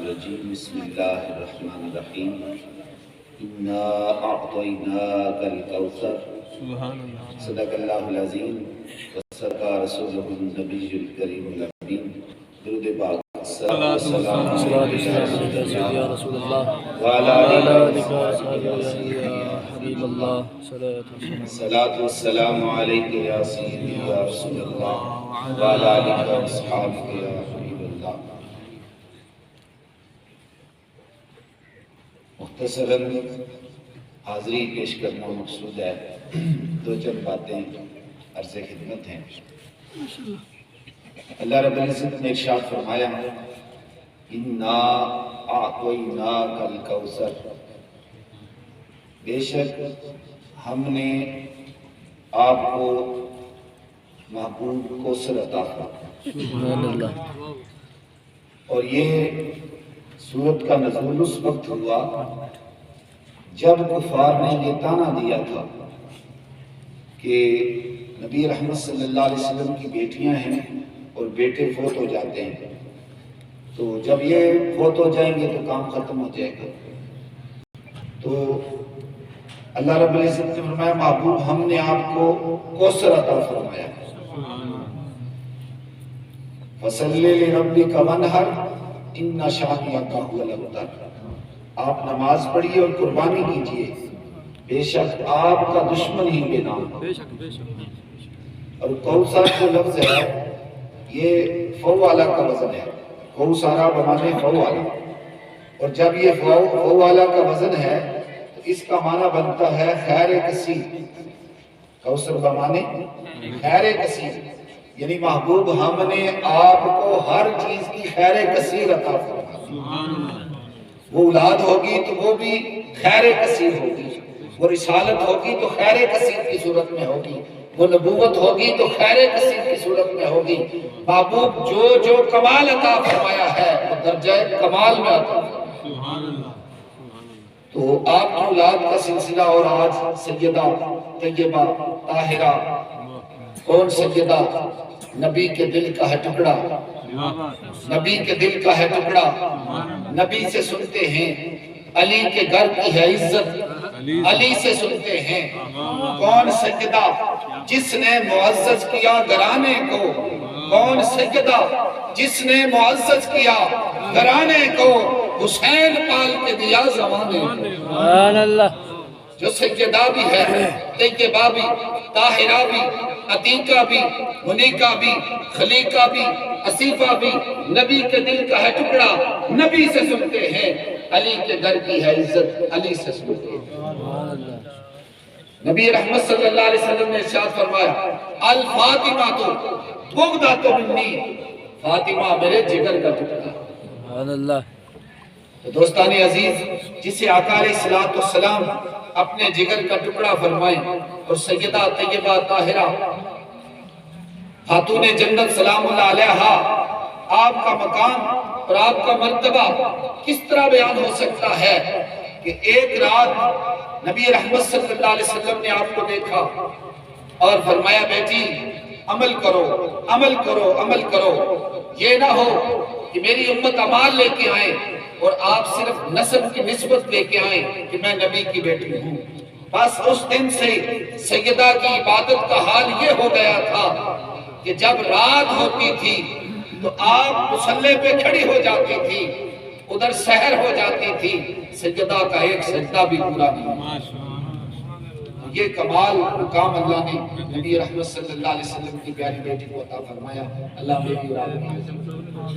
الرجیم بسم اللہ الرحمن الرحیم انا اعطیناک الکوثر صدق اللہ العظیم وصدق رسولہ النبی الکریم الامین درود پاک السلام یا رسول اللہ وعلی آلہ یا حبیب اللہ صلاۃ والسلام علیک یا سیدی یا رسول اللہ وعلی آلہ واصحابہ یا حبیب اللہ۔ مختصراً حاضری پیش کرنا مقصود ہے، دو چند باتیں عرض خدمت ہیں۔ اللہ رب العزت نے ارشاد فرمایا انا اعطیناک الکوثر، بے شک ہم نے آپ کو محبوب کوثر عطا فرمایا۔ سبحان اللہ۔ اور یہ سورت کا نزول اس وقت ہوا جب کفار نے یہ طعنہ دیا تھا کہ نبی رحمت صلی اللہ علیہ وسلم کی بیٹیاں ہیں اور بیٹے فوت ہو جاتے ہیں، تو جب یہ فوت ہو جائیں گے تو کام ختم ہو جائے گا۔ تو اللہ رب العزت نے فرمایا محبوب ہم نے آپ کو کوثر عطا فرمایا، فَصَلِّ لِرَبِّكَ وَانْحَرْ اِنَّ شَانِئَكَ هُوَ الْأَبْتَرُ، آپ نماز پڑھیے اور قربانی کیجئے، بے شک آپ کا دشمن ہی بے نام ہے۔ اور کوثر جو لفظ ہے یہ فوالا کا وزن ہے، کوثر بمانے فوالا، اور جب یہ فوالا کا وزن ہے تو اس کا معنی بنتا ہے خیر کثیر۔ کوثر بمانے خیر کثیر، یعنی محبوب ہم نے آپ کو ہر چیز کی خیر کثیر عطا فرمائی۔ وہ اولاد ہوگی تو وہ بھی خیر کثیر ہوگی، وہ رسالت ہوگی تو خیر کثیر کی صورت میں ہوگی، وہ نبوت ہوگی تو خیر کثیر کی صورت میں ہوگی۔ محبوب جو کمال عطا فرمایا ہے وہ درجہ کمال میں عطا فرمایا۔ تو آپ کی اولاد کا سلسلہ، اور آج سیدہ طیبہ طاہرہ، کون سیدہ؟ نبی کے دل کا ہے ٹکڑا، نبی کے دل کا ہے ٹکڑا، نبی سے سنتے ہیں علی کے گھر کی ہے عزت، علی سے سنتے ہیں۔ کون سیدہ جس نے معزز کیا گھرانے کو، کون سیدہ جس نے معزز کیا گھرانے کو، حسین پال کے دیا زمانے کو۔ سبحان اللہ۔ جو سیدہ بھی ہے، طیبہ بھی، طاہرہ بھی، عتیقہ بھی، منیکہ بھی، خلیقہ بھی، عصیفہ بھی، نبی کے دل کا ہے ٹکڑا، نبی سے سنتے ہیں۔ علی کے گھر کی ہے عزت، علی سے سنتے ہیں۔ نبی رحمت صلی اللہ علیہ وسلم نے ارشاد فرمایا الفاطمہ تو بغدۃ منی، فاطمہ میرے جگر کا ٹکڑا۔ سبحان اللہ۔ تو دوستان عزیز، جسے آقا علیہ السلام اپنے جگر کا ٹکڑا فرمائیں، اور سیدہ طیبہ طاہرہ خاتون جنت سلام اللہ علیہا، آپ کا مقام اور آپ کا مرتبہ کس طرح بیان ہو سکتا ہے کہ ایک رات نبی رحمت صلی اللہ علیہ وسلم نے آپ کو دیکھا اور فرمایا بیٹی عمل کرو، عمل کرو، عمل کرو، یہ نہ ہو کہ میری امت اعمال لے کے آئیں اور آپ صرف نسب کی نسبت لے کے آئیں کہ میں نبی کی بیٹی ہوں۔ بس اس دن سے سیدہ کی عبادت کا حال یہ ہو گیا تھا کہ جب رات ہوتی تھی تو آپ مصلی پہ کھڑی ہو جاتی تھی، ادھر سحر ہو جاتی تھی، سیدہ کا ایک سجدہ بھی پورا نہیں۔ یہ کمال مقام اللہ نے نبی رحمت صلی اللہ علیہ وسلم کی پیاری بیٹی کو عطا فرمایا۔ اللہ میری اور آپ کی